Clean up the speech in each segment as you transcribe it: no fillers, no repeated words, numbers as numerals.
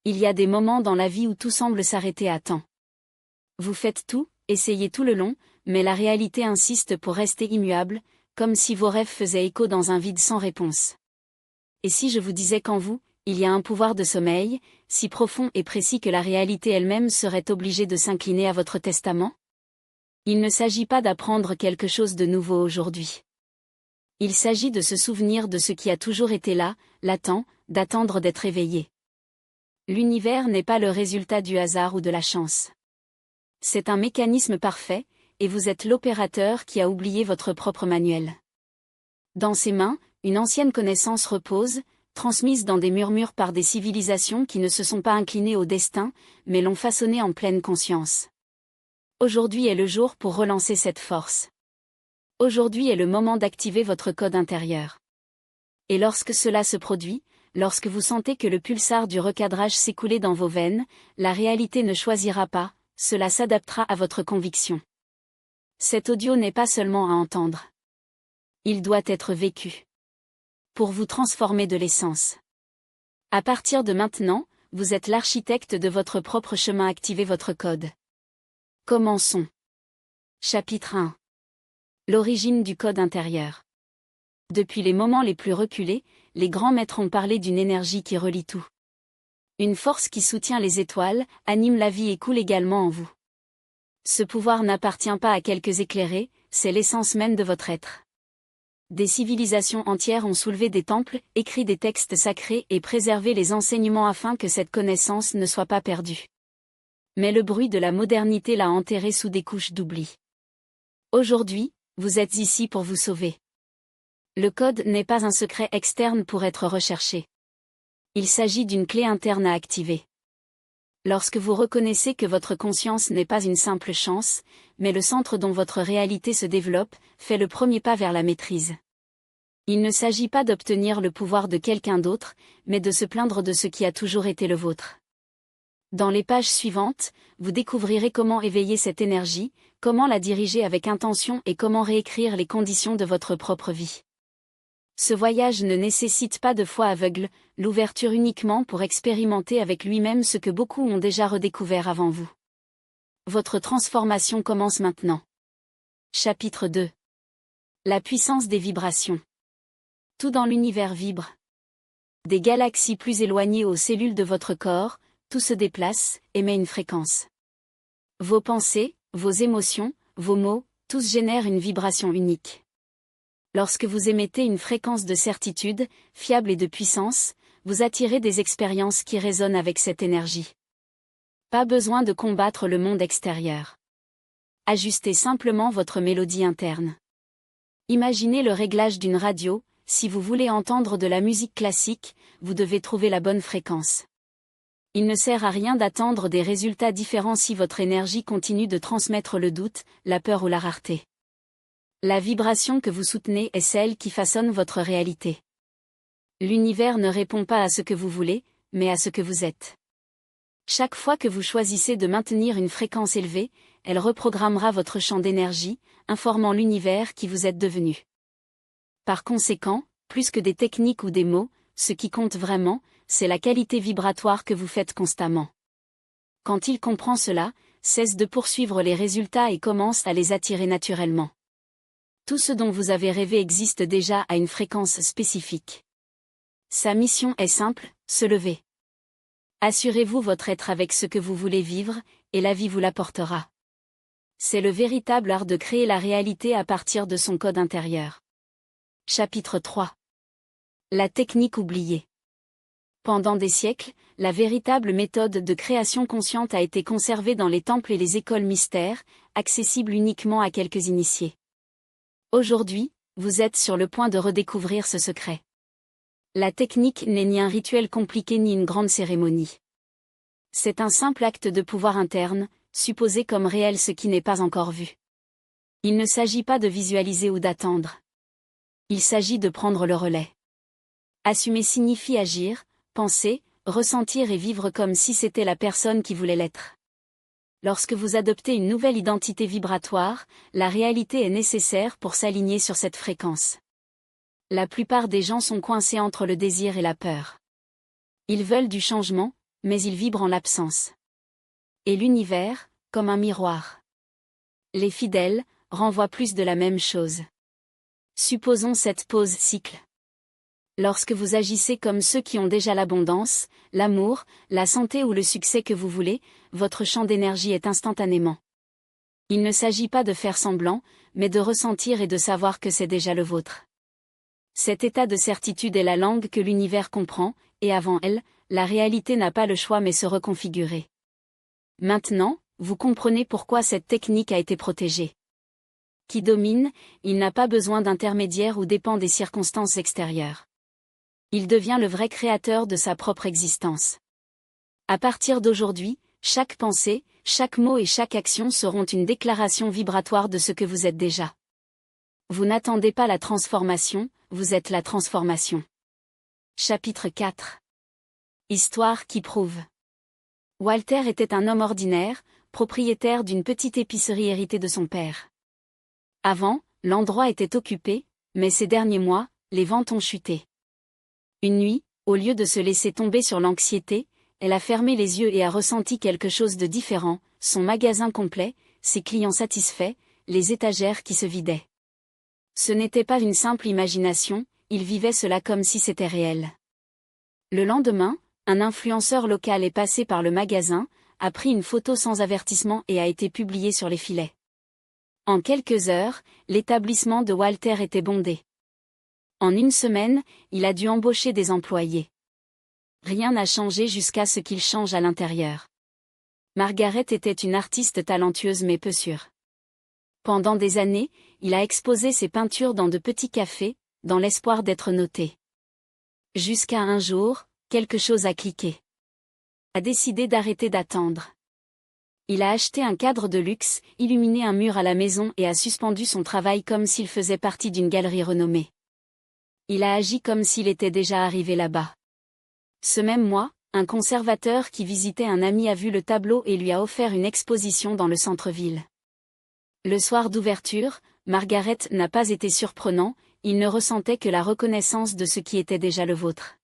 Il y a des moments dans la vie où tout semble s'arrêter à temps. Vous faites tout, essayez tout le long, mais la réalité insiste pour rester immuable, comme si vos rêves faisaient écho dans un vide sans réponse. Et si je vous disais qu'en vous, il y a un pouvoir de sommeil, si profond et précis que la réalité elle-même serait obligée de s'incliner à votre testament? Il ne s'agit pas d'apprendre quelque chose de nouveau aujourd'hui. Il s'agit de se souvenir de ce qui a toujours été là, latent, d'attendre d'être éveillé. L'univers n'est pas le résultat du hasard ou de la chance. C'est un mécanisme parfait, et vous êtes l'opérateur qui a oublié votre propre manuel. Dans ses mains, une ancienne connaissance repose, transmise dans des murmures par des civilisations qui ne se sont pas inclinées au destin, mais l'ont façonné en pleine conscience. Aujourd'hui est le jour pour relancer cette force. Aujourd'hui est le moment d'activer votre code intérieur. Et lorsque cela se produit, lorsque vous sentez que le pulsar du recadrage s'écouler dans vos veines, la réalité ne choisira pas, cela s'adaptera à votre conviction. Cet audio n'est pas seulement à entendre. Il doit être vécu. Pour vous transformer de l'essence. À partir de maintenant, vous êtes l'architecte de votre propre chemin. Activez votre code. Commençons. Chapitre 1. L'origine du code intérieur. Depuis les moments les plus reculés, les grands maîtres ont parlé d'une énergie qui relie tout. Une force qui soutient les étoiles, anime la vie et coule également en vous. Ce pouvoir n'appartient pas à quelques éclairés, c'est l'essence même de votre être. Des civilisations entières ont soulevé des temples, écrit des textes sacrés et préservé les enseignements afin que cette connaissance ne soit pas perdue. Mais le bruit de la modernité l'a enterrée sous des couches d'oubli. Aujourd'hui, vous êtes ici pour vous sauver. Le code n'est pas un secret externe pour être recherché. Il s'agit d'une clé interne à activer. Lorsque vous reconnaissez que votre conscience n'est pas une simple chance, mais le centre dont votre réalité se développe, fait le premier pas vers la maîtrise. Il ne s'agit pas d'obtenir le pouvoir de quelqu'un d'autre, mais de se plaindre de ce qui a toujours été le vôtre. Dans les pages suivantes, vous découvrirez comment éveiller cette énergie, comment la diriger avec intention et comment réécrire les conditions de votre propre vie. Ce voyage ne nécessite pas de foi aveugle, l'ouverture uniquement pour expérimenter avec lui-même ce que beaucoup ont déjà redécouvert avant vous. Votre transformation commence maintenant. Chapitre 2. La puissance des vibrations. Tout dans l'univers vibre. Des galaxies plus éloignées aux cellules de votre corps, tout se déplace, émet une fréquence. Vos pensées, vos émotions, vos mots, tous génèrent une vibration unique. Lorsque vous émettez une fréquence de certitude, fiable et de puissance, vous attirez des expériences qui résonnent avec cette énergie. Pas besoin de combattre le monde extérieur. Ajustez simplement votre mélodie interne. Imaginez le réglage d'une radio, si vous voulez entendre de la musique classique, vous devez trouver la bonne fréquence. Il ne sert à rien d'attendre des résultats différents si votre énergie continue de transmettre le doute, la peur ou la rareté. La vibration que vous soutenez est celle qui façonne votre réalité. L'univers ne répond pas à ce que vous voulez, mais à ce que vous êtes. Chaque fois que vous choisissez de maintenir une fréquence élevée, elle reprogrammera votre champ d'énergie, informant l'univers qui vous êtes devenu. Par conséquent, plus que des techniques ou des mots, ce qui compte vraiment, c'est la qualité vibratoire que vous faites constamment. Quand il comprend cela, cesse de poursuivre les résultats et commence à les attirer naturellement. Tout ce dont vous avez rêvé existe déjà à une fréquence spécifique. Sa mission est simple, se lever. Assurez-vous votre être avec ce que vous voulez vivre, et la vie vous l'apportera. C'est le véritable art de créer la réalité à partir de son code intérieur. Chapitre 3. La technique oubliée. Pendant des siècles, la véritable méthode de création consciente a été conservée dans les temples et les écoles mystères, accessible uniquement à quelques initiés. Aujourd'hui, vous êtes sur le point de redécouvrir ce secret. La technique n'est ni un rituel compliqué ni une grande cérémonie. C'est un simple acte de pouvoir interne, supposé comme réel ce qui n'est pas encore vu. Il ne s'agit pas de visualiser ou d'attendre. Il s'agit de prendre le relais. Assumer signifie agir, penser, ressentir et vivre comme si c'était la personne qui voulait l'être. Lorsque vous adoptez une nouvelle identité vibratoire, la réalité est nécessaire pour s'aligner sur cette fréquence. La plupart des gens sont coincés entre le désir et la peur. Ils veulent du changement, mais il vibre en l'absence. Et l'univers, comme un miroir. Les fidèles, renvoient plus de la même chose. Supposons cette pause cycle. Lorsque vous agissez comme ceux qui ont déjà l'abondance, l'amour, la santé ou le succès que vous voulez, votre champ d'énergie est instantanément. Il ne s'agit pas de faire semblant, mais de ressentir et de savoir que c'est déjà le vôtre. Cet état de certitude est la langue que l'univers comprend, et avant elle, la réalité n'a pas le choix mais se reconfigurer. Maintenant, vous comprenez pourquoi cette technique a été protégée. Qui domine, il n'a pas besoin d'intermédiaire ou dépend des circonstances extérieures. Il devient le vrai créateur de sa propre existence. À partir d'aujourd'hui, chaque pensée, chaque mot et chaque action seront une déclaration vibratoire de ce que vous êtes déjà. Vous n'attendez pas la transformation, vous êtes la transformation. Chapitre 4. Histoire qui prouve. Walter était un homme ordinaire, propriétaire d'une petite épicerie héritée de son père. Avant, l'endroit était occupé, mais ces derniers mois, les ventes ont chuté. Une nuit, au lieu de se laisser tomber sur l'anxiété, elle a fermé les yeux et a ressenti quelque chose de différent, son magasin complet, ses clients satisfaits, les étagères qui se vidaient. Ce n'était pas une simple imagination, il vivait cela comme si c'était réel. Le lendemain, un influenceur local est passé par le magasin, a pris une photo sans avertissement et a été publiée sur les filets. En quelques heures, l'établissement de Walter était bondé. En une semaine, il a dû embaucher des employés. Rien n'a changé jusqu'à ce qu'il change à l'intérieur. Margaret était une artiste talentueuse mais peu sûre. Pendant des années, il a exposé ses peintures dans de petits cafés, dans l'espoir d'être noté. Jusqu'à un jour, quelque chose a cliqué. Il a décidé d'arrêter d'attendre. Il a acheté un cadre de luxe, illuminé un mur à la maison et a suspendu son travail comme s'il faisait partie d'une galerie renommée. Il a agi comme s'il était déjà arrivé là-bas. Ce même mois, un conservateur qui visitait un ami a vu le tableau et lui a offert une exposition dans le centre-ville. Le soir d'ouverture, Margaret n'a pas été surprenant, il ne ressentait que la reconnaissance de ce qui était déjà le vôtre.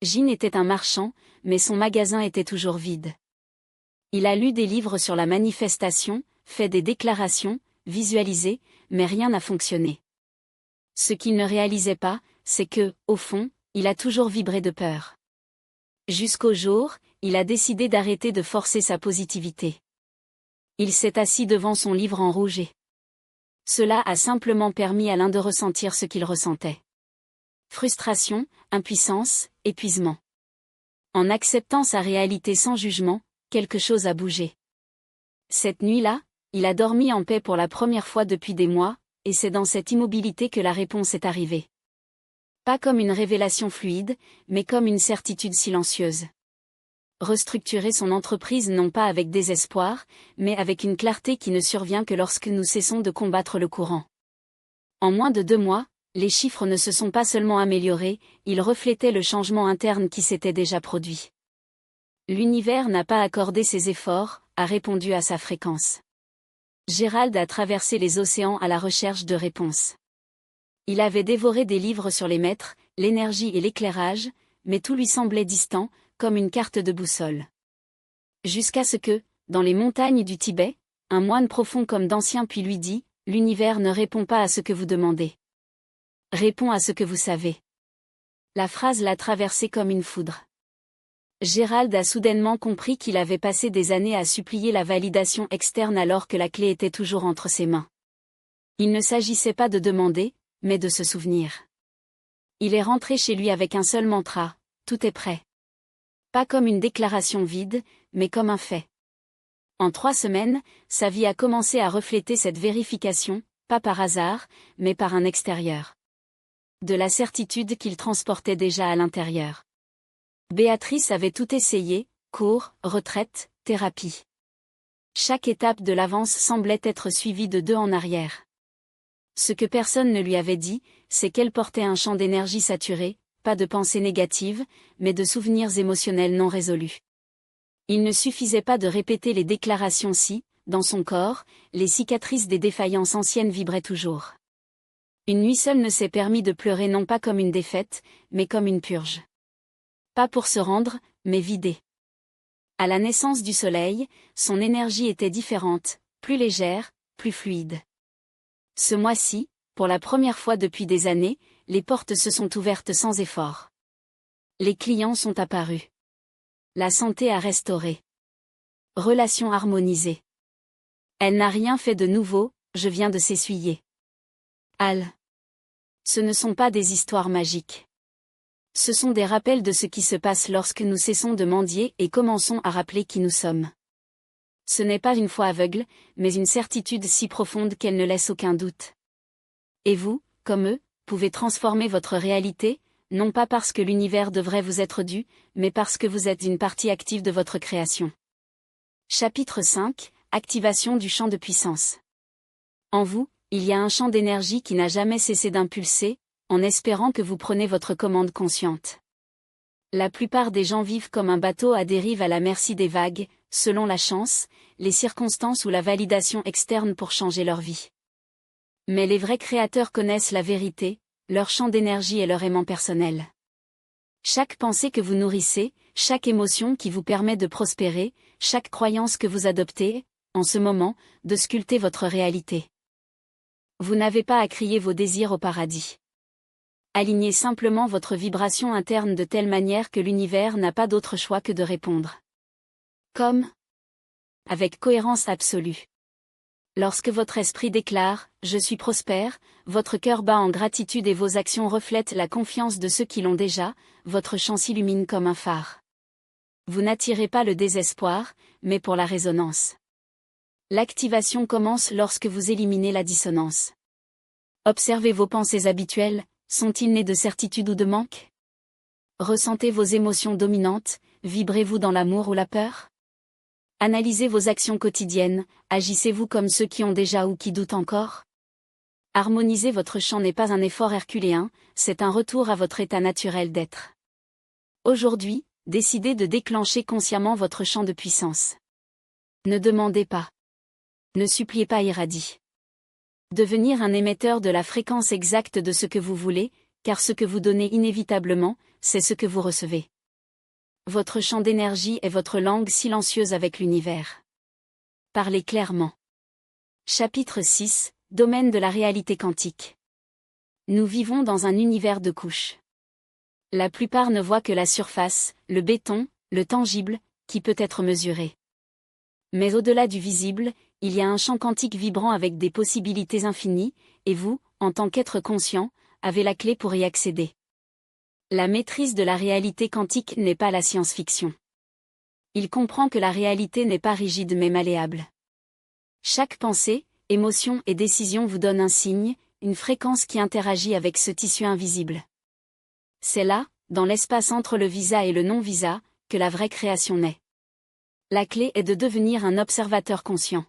Jean était un marchand, mais son magasin était toujours vide. Il a lu des livres sur la manifestation, fait des déclarations, visualisé, mais rien n'a fonctionné. Ce qu'il ne réalisait pas, c'est que, au fond, il a toujours vibré de peur. Jusqu'au jour, il a décidé d'arrêter de forcer sa positivité. Il s'est assis devant son livre enrougé. Cela a simplement permis à l'un de ressentir ce qu'il ressentait. Frustration, impuissance, épuisement. En acceptant sa réalité sans jugement, quelque chose a bougé. Cette nuit-là, il a dormi en paix pour la première fois depuis des mois, et c'est dans cette immobilité que la réponse est arrivée. Pas comme une révélation fluide, mais comme une certitude silencieuse. Restructurer son entreprise non pas avec désespoir, mais avec une clarté qui ne survient que lorsque nous cessons de combattre le courant. En moins de 2 mois, les chiffres ne se sont pas seulement améliorés, ils reflétaient le changement interne qui s'était déjà produit. L'univers n'a pas accordé ses efforts, a répondu à sa fréquence. Gérald a traversé les océans à la recherche de réponses. Il avait dévoré des livres sur les maîtres, l'énergie et l'éclairage, mais tout lui semblait distant, comme une carte de boussole. Jusqu'à ce que, dans les montagnes du Tibet, un moine profond comme d'ancien puis lui dit, « L'univers ne répond pas à ce que vous demandez. Répond à ce que vous savez. » La phrase l'a traversé comme une foudre. Gérald a soudainement compris qu'il avait passé des années à supplier la validation externe alors que la clé était toujours entre ses mains. Il ne s'agissait pas de demander, mais de se souvenir. Il est rentré chez lui avec un seul mantra, « Tout est prêt. » Pas comme une déclaration vide, mais comme un fait. En 3 semaines, sa vie a commencé à refléter cette vérification, pas par hasard, mais par un extérieur. De la certitude qu'il transportait déjà à l'intérieur. Béatrice avait tout essayé, cours, retraite, thérapie. Chaque étape de l'avance semblait être suivie de 2 en arrière. Ce que personne ne lui avait dit, c'est qu'elle portait un champ d'énergie saturé, pas de pensées négatives, mais de souvenirs émotionnels non résolus. Il ne suffisait pas de répéter les déclarations si, dans son corps, les cicatrices des défaillances anciennes vibraient toujours. Une nuit seule ne s'est permis de pleurer non pas comme une défaite, mais comme une purge. Pas pour se rendre, mais vider. À la naissance du Soleil, son énergie était différente, plus légère, plus fluide. Ce mois-ci, pour la première fois depuis des années, les portes se sont ouvertes sans effort. Les clients sont apparus. La santé a restauré. Relation harmonisée. Elle n'a rien fait de nouveau, je viens de s'essuyer. Al. Ce ne sont pas des histoires magiques. Ce sont des rappels de ce qui se passe lorsque nous cessons de mendier et commençons à rappeler qui nous sommes. Ce n'est pas une foi aveugle, mais une certitude si profonde qu'elle ne laisse aucun doute. Et vous, comme eux, pouvez transformer votre réalité, non pas parce que l'univers devrait vous être dû, mais parce que vous êtes une partie active de votre création. Chapitre 5, Activation du champ de puissance. En vous, il y a un champ d'énergie qui n'a jamais cessé d'impulser, en espérant que vous prenez votre commande consciente. La plupart des gens vivent comme un bateau à dérive à la merci des vagues, selon la chance, les circonstances ou la validation externe pour changer leur vie. Mais les vrais créateurs connaissent la vérité, leur champ d'énergie et leur aimant personnel. Chaque pensée que vous nourrissez, chaque émotion qui vous permet de prospérer, chaque croyance que vous adoptez, en ce moment, de sculpter votre réalité. Vous n'avez pas à crier vos désirs au paradis. Alignez simplement votre vibration interne de telle manière que l'univers n'a pas d'autre choix que de répondre. Comme avec cohérence absolue. Lorsque votre esprit déclare « Je suis prospère », votre cœur bat en gratitude et vos actions reflètent la confiance de ceux qui l'ont déjà, votre champ s'illumine comme un phare. Vous n'attirez pas le désespoir, mais pour la résonance. L'activation commence lorsque vous éliminez la dissonance. Observez vos pensées habituelles, sont-ils nés de certitude ou de manque? Ressentez vos émotions dominantes, vibrez-vous dans l'amour ou la peur? Analysez vos actions quotidiennes, agissez-vous comme ceux qui ont déjà ou qui doutent encore? Harmoniser votre champ n'est pas un effort herculéen, c'est un retour à votre état naturel d'être. Aujourd'hui, décidez de déclencher consciemment votre champ de puissance. Ne demandez pas. Ne suppliez pas, irradie. Devenir un émetteur de la fréquence exacte de ce que vous voulez, car ce que vous donnez inévitablement, c'est ce que vous recevez. Votre champ d'énergie est votre langue silencieuse avec l'univers. Parlez clairement. Chapitre 6, Domaine de la réalité quantique. Nous vivons dans un univers de couches. La plupart ne voient que la surface, le béton, le tangible, qui peut être mesuré. Mais au-delà du visible, il y a un champ quantique vibrant avec des possibilités infinies, et vous, en tant qu'être conscient, avez la clé pour y accéder. La maîtrise de la réalité quantique n'est pas la science-fiction. Il comprend que la réalité n'est pas rigide mais malléable. Chaque pensée, émotion et décision vous donne un signe, une fréquence qui interagit avec ce tissu invisible. C'est là, dans l'espace entre le visa et le non-visa, que la vraie création naît. La clé est de devenir un observateur conscient.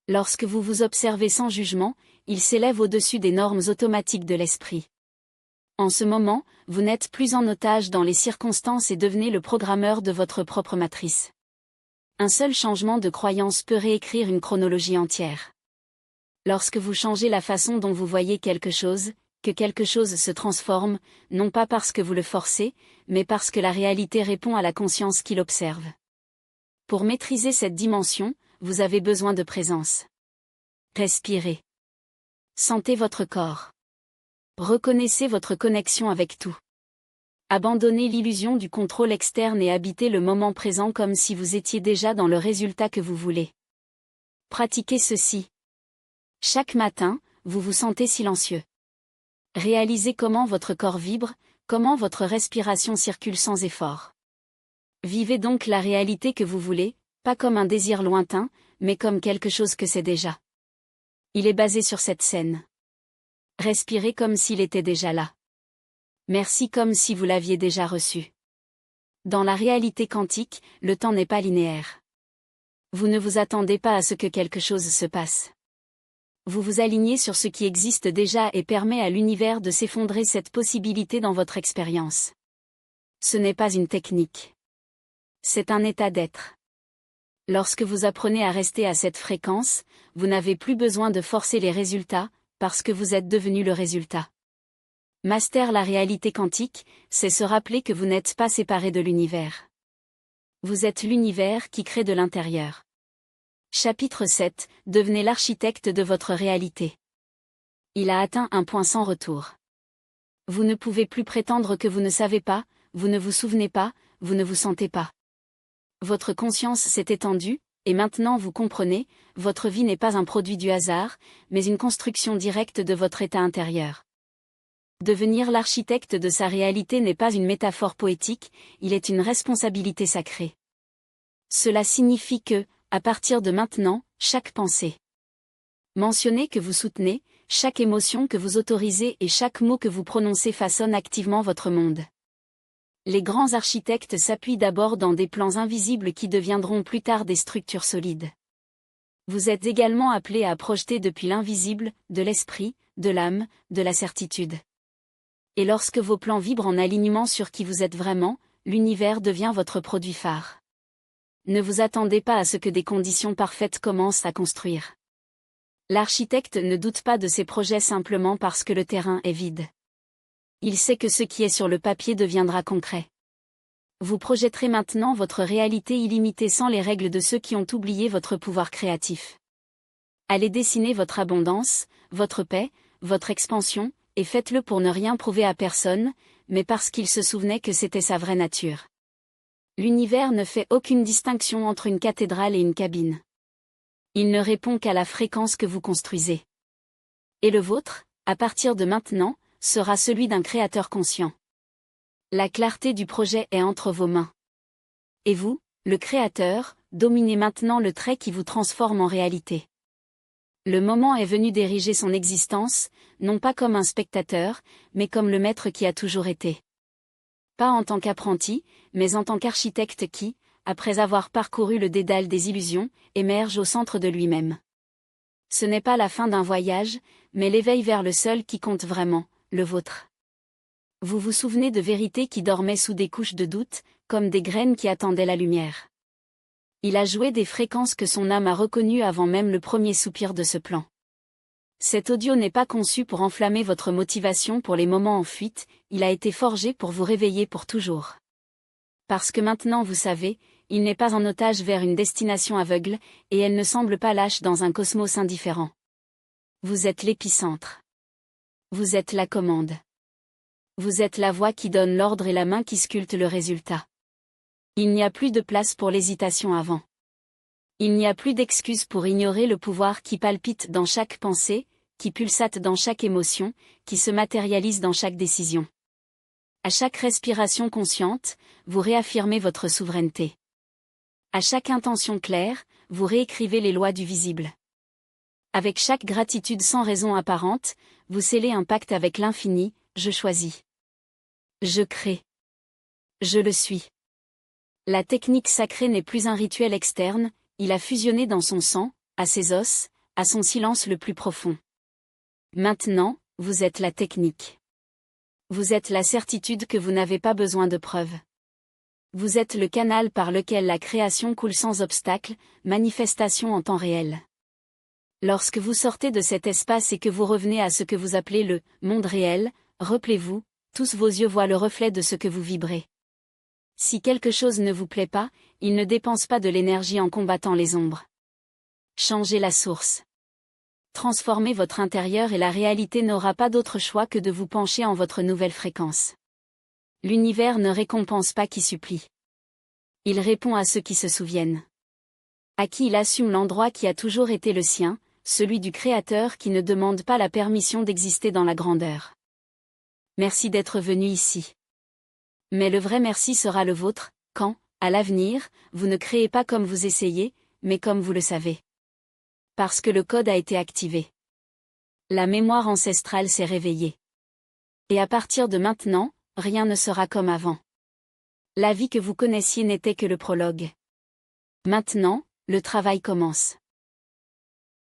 Lorsque vous vous observez sans jugement, il s'élève au-dessus des normes automatiques de l'esprit. En ce moment, vous n'êtes plus en otage dans les circonstances et devenez le programmeur de votre propre matrice. Un seul changement de croyance peut réécrire une chronologie entière. Lorsque vous changez la façon dont vous voyez quelque chose, que quelque chose se transforme, non pas parce que vous le forcez, mais parce que la réalité répond à la conscience qui l'observe. Pour maîtriser cette dimension, vous avez besoin de présence. Respirez. Sentez votre corps. Reconnaissez votre connexion avec tout. Abandonnez l'illusion du contrôle externe et habitez le moment présent comme si vous étiez déjà dans le résultat que vous voulez. Pratiquez ceci. Chaque matin, vous vous sentez silencieux. Réalisez comment votre corps vibre, comment votre respiration circule sans effort. Vivez donc la réalité que vous voulez, pas comme un désir lointain, mais comme quelque chose que c'est déjà. Il est basé sur cette scène. Respirez comme s'il était déjà là. Merci comme si vous l'aviez déjà reçu. Dans la réalité quantique, le temps n'est pas linéaire. Vous ne vous attendez pas à ce que quelque chose se passe. Vous vous alignez sur ce qui existe déjà et permet à l'univers de s'effondrer cette possibilité dans votre expérience. Ce n'est pas une technique. C'est un état d'être. Lorsque vous apprenez à rester à cette fréquence, vous n'avez plus besoin de forcer les résultats, parce que vous êtes devenu le résultat. Master la réalité quantique, c'est se rappeler que vous n'êtes pas séparé de l'univers. Vous êtes l'univers qui crée de l'intérieur. Chapitre 7. Devenez l'architecte de votre réalité. Il a atteint un point sans retour. Vous ne pouvez plus prétendre que vous ne savez pas, vous ne vous souvenez pas, vous ne vous sentez pas. Votre conscience s'est étendue, et maintenant vous comprenez, votre vie n'est pas un produit du hasard, mais une construction directe de votre état intérieur. Devenir l'architecte de sa réalité n'est pas une métaphore poétique, il est une responsabilité sacrée. Cela signifie que, à partir de maintenant, chaque pensée mentionnée que vous soutenez, chaque émotion que vous autorisez et chaque mot que vous prononcez façonne activement votre monde. Les grands architectes s'appuient d'abord dans des plans invisibles qui deviendront plus tard des structures solides. Vous êtes également appelé à projeter depuis l'invisible, de l'esprit, de l'âme, de la certitude. Et lorsque vos plans vibrent en alignement sur qui vous êtes vraiment, l'univers devient votre produit phare. Ne vous attendez pas à ce que des conditions parfaites commencent à construire. L'architecte ne doute pas de ses projets simplement parce que le terrain est vide. Il sait que ce qui est sur le papier deviendra concret. Vous projetterez maintenant votre réalité illimitée sans les règles de ceux qui ont oublié votre pouvoir créatif. Allez dessiner votre abondance, votre paix, votre expansion, et faites-le pour ne rien prouver à personne, mais parce qu'il se souvenait que c'était sa vraie nature. L'univers ne fait aucune distinction entre une cathédrale et une cabine. Il ne répond qu'à la fréquence que vous construisez. Et le vôtre, à partir de maintenant, sera celui d'un créateur conscient. La clarté du projet est entre vos mains. Et vous, le créateur, dominez maintenant le trait qui vous transforme en réalité. Le moment est venu d'ériger son existence, non pas comme un spectateur, mais comme le maître qui a toujours été. Pas en tant qu'apprenti, mais en tant qu'architecte qui, après avoir parcouru le dédale des illusions, émerge au centre de lui-même. Ce n'est pas la fin d'un voyage, mais l'éveil vers le seul qui compte vraiment, le vôtre. Vous vous souvenez de vérités qui dormaient sous des couches de doute, comme des graines qui attendaient la lumière. Il a joué des fréquences que son âme a reconnues avant même le premier soupir de ce plan. Cet audio n'est pas conçu pour enflammer votre motivation pour les moments en fuite, il a été forgé pour vous réveiller pour toujours. Parce que maintenant vous savez, il n'est pas en otage vers une destination aveugle, et elle ne semble pas lâche dans un cosmos indifférent. Vous êtes l'épicentre. Vous êtes la commande. Vous êtes la voix qui donne l'ordre et la main qui sculpte le résultat. Il n'y a plus de place pour l'hésitation avant. Il n'y a plus d'excuse pour ignorer le pouvoir qui palpite dans chaque pensée, qui pulsate dans chaque émotion, qui se matérialise dans chaque décision. À chaque respiration consciente, vous réaffirmez votre souveraineté. À chaque intention claire, vous réécrivez les lois du visible. Avec chaque gratitude sans raison apparente, vous scellez un pacte avec l'infini, je choisis. Je crée. Je le suis. La technique sacrée n'est plus un rituel externe, il a fusionné dans son sang, à ses os, à son silence le plus profond. Maintenant, vous êtes la technique. Vous êtes la certitude que vous n'avez pas besoin de preuves. Vous êtes le canal par lequel la création coule sans obstacle, manifestation en temps réel. Lorsque vous sortez de cet espace et que vous revenez à ce que vous appelez le monde réel, rappelez-vous, tous vos yeux voient le reflet de ce que vous vibrez. Si quelque chose ne vous plaît pas, il ne dépense pas de l'énergie en combattant les ombres. Changez la source. Transformez votre intérieur et la réalité n'aura pas d'autre choix que de vous pencher en votre nouvelle fréquence. L'univers ne récompense pas qui supplie. Il répond à ceux qui se souviennent. À qui il assume l'endroit qui a toujours été le sien, celui du Créateur qui ne demande pas la permission d'exister dans la grandeur. Merci d'être venu ici. Mais le vrai merci sera le vôtre, quand, à l'avenir, vous ne créez pas comme vous essayez, mais comme vous le savez. Parce que le code a été activé. La mémoire ancestrale s'est réveillée. Et à partir de maintenant, rien ne sera comme avant. La vie que vous connaissiez n'était que le prologue. Maintenant, le travail commence.